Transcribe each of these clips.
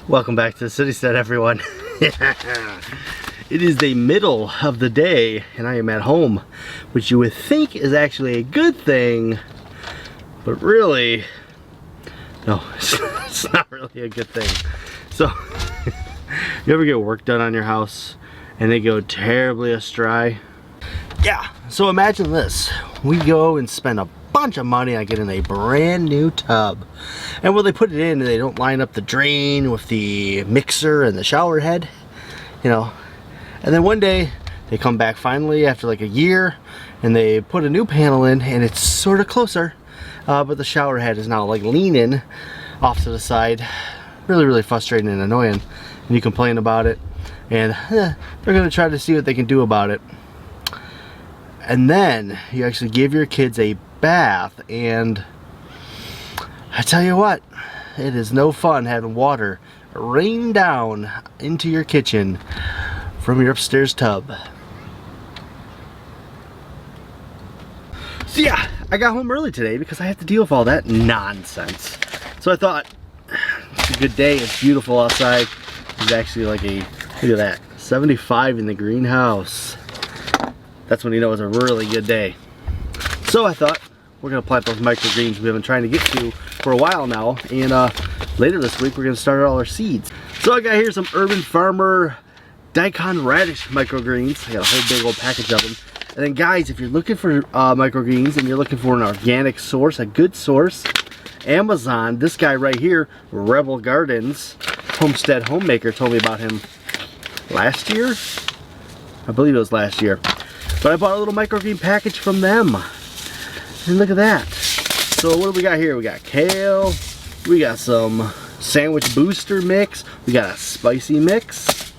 Welcome back to Citystead, everyone. It is the middle of the day and I am at home, which you would think is actually a good thing, but really, no, it's not really a good thing. So, you ever get work done on your house and they go terribly astray? Yeah, so imagine this. We go and spend a bunch of money on getting a brand new tub, and when they put it in, they don't line up the drain with the mixer and the shower head, you know, and then one day they come back finally after like a year and they put a new panel in and it's sort of closer, but the shower head is now like leaning off to the side. Really frustrating and annoying, and you complain about it, and they're gonna try to see what they can do about it. And then you actually give your kids a bath, and I tell you what, it is no fun having water rain down into your kitchen from your upstairs tub. So yeah, I got home early today because I have to deal with all that nonsense. So I thought, it's a good day, it's beautiful outside. It's actually like a, look at that, 75 in the greenhouse. That's when you know it's a really good day. So I thought we're gonna plant those microgreens we've been trying to get to for a while now, and later this week we're gonna start all our seeds. So I got here some Urban Farmer daikon radish microgreens. I got a whole big old package of them. And then guys, if you're looking for microgreens and you're looking for an organic source, a good source, Amazon, this guy right here, Rebel Gardens, Homestead Homemaker, told me about him last year. I believe it was last year. But I bought a little microgreen package from them. And look at that. So what do we got here? We got kale, we got some sandwich booster mix, we got a spicy mix,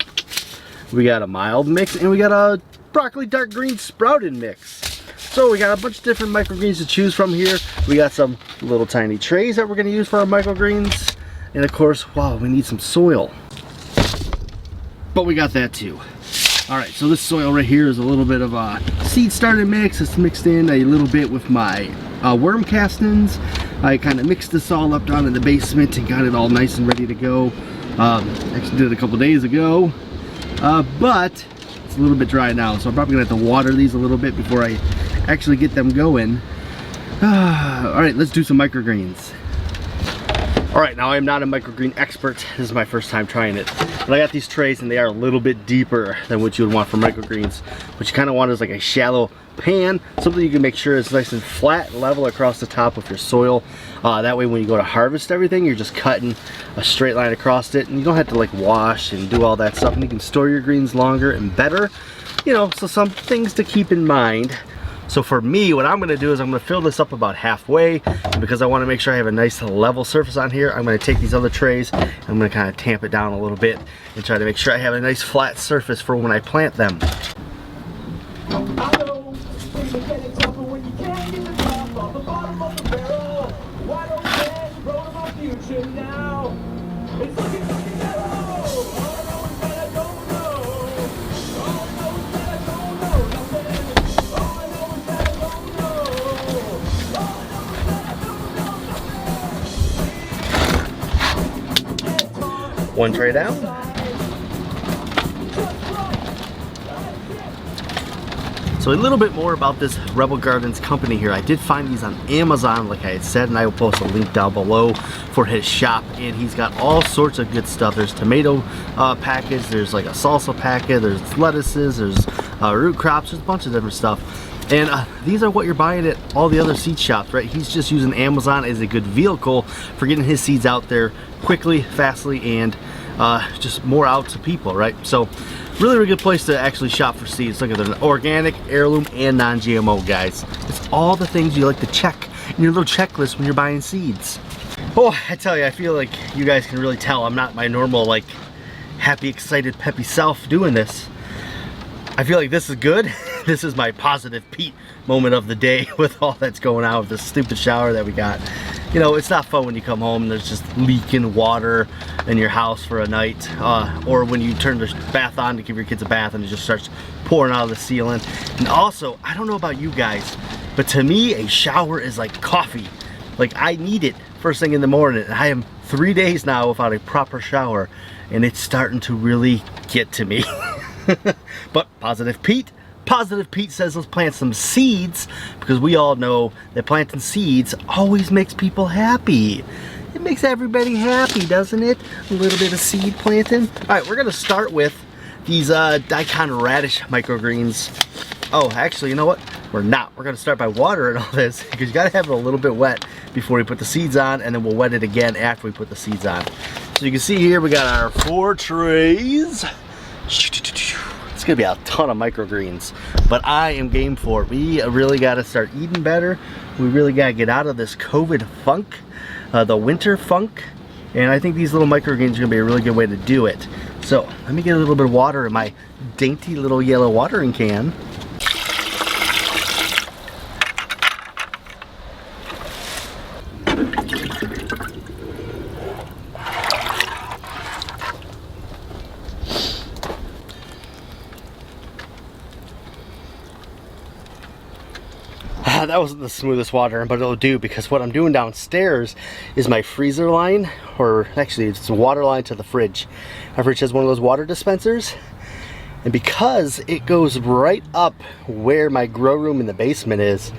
we got a mild mix, and we got a broccoli dark green sprouted mix. So we got a bunch of different microgreens to choose from here. We got some little tiny trays that we're gonna use for our microgreens. And of course, wow, we need some soil. But we got that too. Alright, so this soil right here is a little bit of a seed starter mix. It's mixed in a little bit with my worm castings. I kind of mixed this all up down in the basement and got it all nice and ready to go. Actually did it a couple days ago. But it's a little bit dry now, so I'm probably going to have to water these a little bit before I actually get them going. Alright, let's do some microgreens. Alright, now I'm not a microgreen expert. This is my first time trying it. But I got these trays and they are a little bit deeper than what you would want for microgreens. What you kind of want is like a shallow pan, something you can make sure it's nice and flat and level across the top of your soil. That way when you go to harvest everything, you're just cutting a straight line across it and you don't have to like wash and do all that stuff, and you can store your greens longer and better. You know, so some things to keep in mind. So for me, what I'm going to do is I'm going to fill this up about halfway, and because I want to make sure I have a nice level surface on here, I'm going to take these other trays and I'm going to kind of tamp it down a little bit and try to make sure I have a nice flat surface for when I plant them. One tray down. So a little bit more about this Rebel Gardens company here. I did find these on Amazon, like I had said, and I will post a link down below for his shop. And he's got all sorts of good stuff. There's tomato package, there's like a salsa packet, there's lettuces, there's root crops, there's a bunch of different stuff. And these are what you're buying at all the other seed shops, right? He's just using Amazon as a good vehicle for getting his seeds out there quickly, fastly, and just more out to people, right? So really good place to actually shop for seeds. Look at the organic, heirloom, and non-GMO, guys. It's all the things you like to check in your little checklist when you're buying seeds. Oh, I tell you, I feel like you guys can really tell I'm not my normal, like, happy, excited, peppy self doing this. I feel like this is good. This is my positive Pete moment of the day with all that's going on with this stupid shower that we got. You know, it's not fun when you come home and there's just leaking water in your house for a night, or when you turn the bath on to give your kids a bath and it just starts pouring out of the ceiling. And also, I don't know about you guys, but to me, a shower is like coffee. Like, I need it first thing in the morning, and I am 3 days now without a proper shower, and it's starting to really get to me. But Positive Pete says let's plant some seeds, because we all know that planting seeds always makes people happy. It makes everybody happy, doesn't it? A little bit of seed planting. All right, we're gonna start with these daikon radish microgreens. Oh, actually, you know what? We're not. We're gonna start by watering all this, because you gotta have it a little bit wet before we put the seeds on, and then we'll wet it again after we put the seeds on. So you can see here we got our 4 trays. It's gonna be a ton of microgreens, but I am game for it. We really gotta start eating better. We really gotta get out of this COVID funk, the winter funk, and I think these little microgreens are gonna be a really good way to do it. So let me get a little bit of water in my dainty little yellow watering can. That wasn't the smoothest watering, but it'll do, because what I'm doing downstairs is my freezer line, or actually it's a water line to the fridge. Our fridge has one of those water dispensers, and because it goes right up where my grow room in the basement is,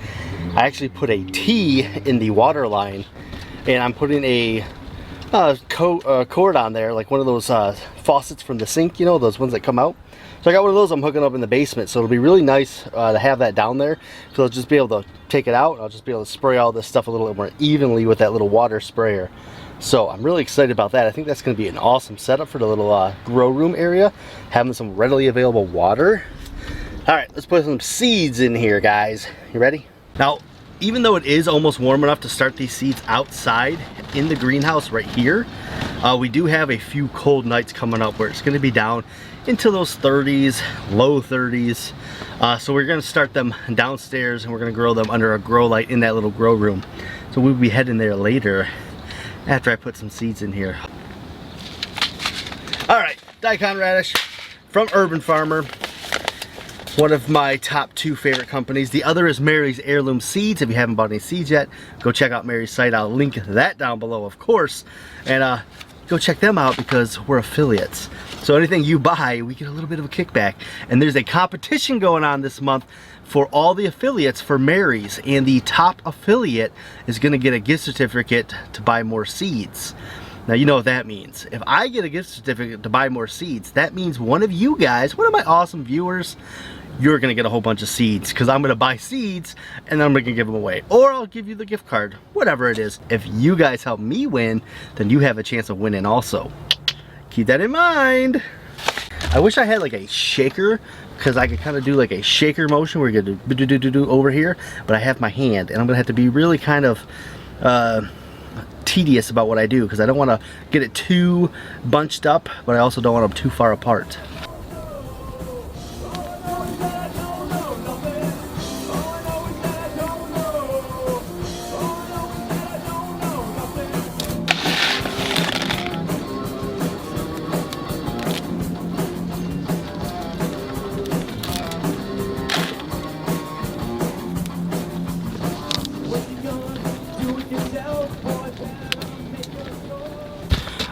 I actually put a T in the water line, and I'm putting a cord on there, like one of those faucets from the sink, you know, those ones that come out. So I got one of those I'm hooking up in the basement, so it'll be really nice to have that down there. So I'll just be able to take it out, and I'll just be able to spray all this stuff a little bit more evenly with that little water sprayer. So I'm really excited about that. I think that's going to be an awesome setup for the little grow room area, having some readily available water. All right, let's put some seeds in here, guys. You ready? Now, even though it is almost warm enough to start these seeds outside in the greenhouse right here, we do have a few cold nights coming up where it's going to be down into those 30s, low 30s. So we're gonna start them downstairs, and we're gonna grow them under a grow light in that little grow room. So we'll be heading there later after I put some seeds in here. All right, daikon radish from Urban Farmer. One of my top 2 favorite companies. The other is Mary's Heirloom Seeds. If you haven't bought any seeds yet, go check out Mary's site. I'll link that down below, of course. And go check them out, because we're affiliates. So anything you buy, we get a little bit of a kickback. And there's a competition going on this month for all the affiliates for Mary's, and the top affiliate is gonna get a gift certificate to buy more seeds. Now you know what that means. If I get a gift certificate to buy more seeds, that means one of you guys, one of my awesome viewers, you're gonna get a whole bunch of seeds, because I'm gonna buy seeds and I'm gonna give them away. Or I'll give you the gift card, whatever it is. If you guys help me win, then you have a chance of winning also. Keep that in mind. I wish I had like a shaker, because I could kind of do like a shaker motion where you get do over here, but I have my hand, and I'm gonna have to be really kind of tedious about what I do, because I don't want to get it too bunched up, but I also don't want them too far apart.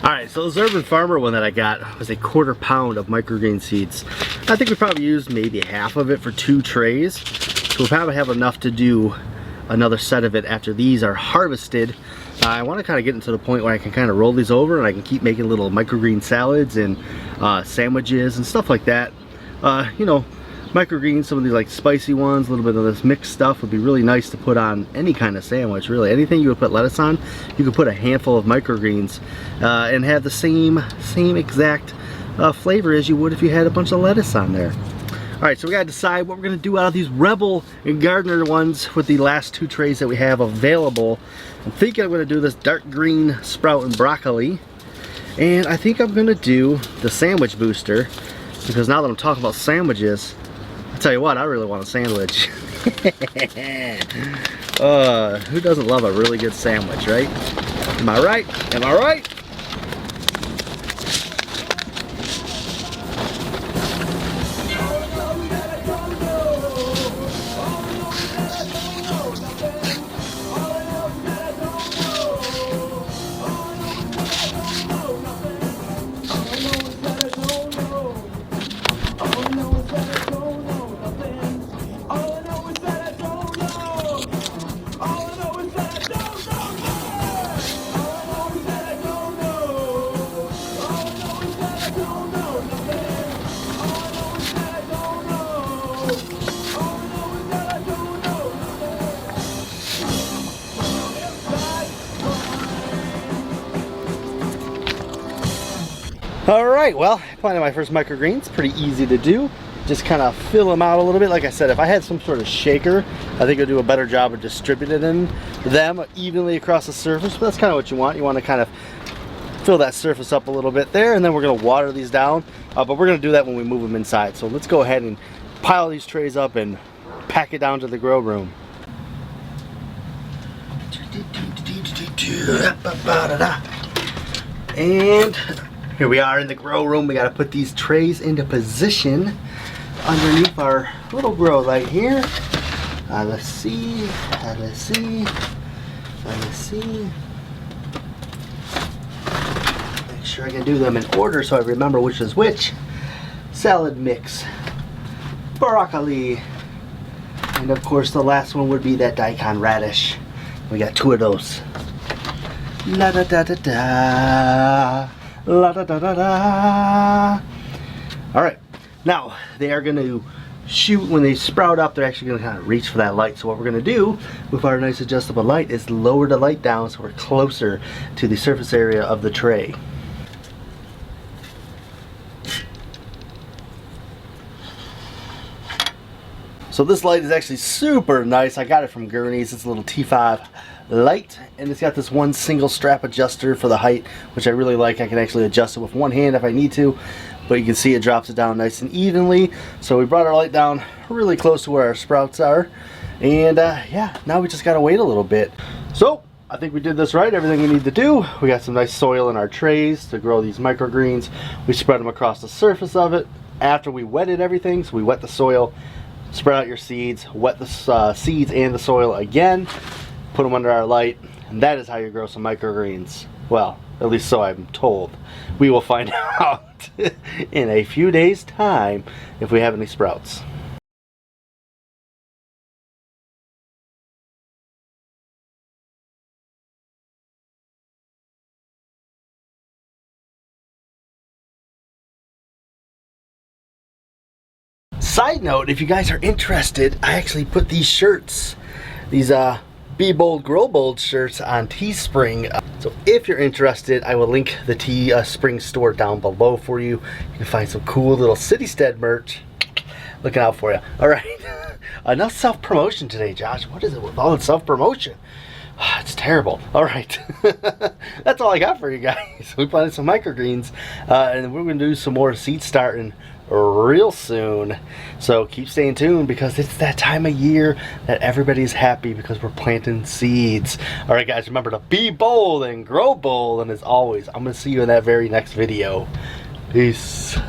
Alright, so this Urban Farmer one that I got was a 1/4 pound of microgreen seeds. I think we probably used maybe half of it for 2 trays. So we'll probably have enough to do another set of it after these are harvested. I want to kind of get into the point where I can kind of roll these over, and I can keep making little microgreen salads and sandwiches and stuff like that. You know, microgreens, some of these like spicy ones, a little bit of this mixed stuff would be really nice to put on any kind of sandwich, really. Anything you would put lettuce on, you could put a handful of microgreens and have the same exact flavor as you would if you had a bunch of lettuce on there. Alright, so we gotta decide what we're gonna do out of these Rebel and Gardener ones with the last 2 trays that we have available. I'm thinking I'm gonna do this dark green sprout and broccoli, and I think I'm gonna do the sandwich booster, because now that I'm talking about sandwiches, I'll tell you what, I really want a sandwich. Who doesn't love a really good sandwich, right? Am I right? Am I right? Alright, well, I planted my first microgreens. Pretty easy to do. Just kind of fill them out a little bit. Like I said, if I had some sort of shaker, I think it would do a better job of distributing them evenly across the surface. But that's kind of what you want. You want to kind of fill that surface up a little bit there, and then we're going to water these down. But we're going to do that when we move them inside. So let's go ahead and pile these trays up and pack it down to the grow room. And here we are in the grow room. We got to put these trays into position underneath our little grow light here. Let's see. Let's see. Let's see. Make sure I can do them in order so I remember which is which. Salad mix, broccoli, and of course the last one would be that daikon radish. We got 2 of those. La da da da da. La da da da da. Alright, now they are going to shoot. When they sprout up, they're actually going to kind of reach for that light. So what we're going to do with our nice adjustable light is lower the light down so we're closer to the surface area of the tray. So this light is actually super nice. I got it from Gurney's. It's a little T5 light, and it's got this one single strap adjuster for the height, which I really like. I can actually adjust it with one hand if I need to, but you can see it drops it down nice and evenly. So we brought our light down really close to where our sprouts are, and yeah, now we just gotta wait a little bit. So I think we did this right, everything we need to do. We got some nice soil in our trays to grow these microgreens. We spread them across the surface of it after we wetted everything. So we wet the soil, spread out your seeds, wet the seeds and the soil again, put them under our light, and that is how you grow some microgreens. Well, at least so I'm told. We will find out in a few days' time if we have any sprouts. Side note, if you guys are interested, I actually put these shirts, these Be Bold, Grow Bold shirts on Teespring. So if you're interested, I will link the Teespring store down below for you. You can find some cool little Citystead merch. Looking out for you. Alright, enough self-promotion today, Josh. What is it with all the self-promotion? It's terrible. Alright, that's all I got for you guys. We planted some microgreens, and we're going to do some more seed starting real soon. So keep staying tuned, because it's that time of year that everybody's happy because we're planting seeds. Alright guys, remember to be bold and grow bold, and as always, I'm going to see you in that very next video. Peace.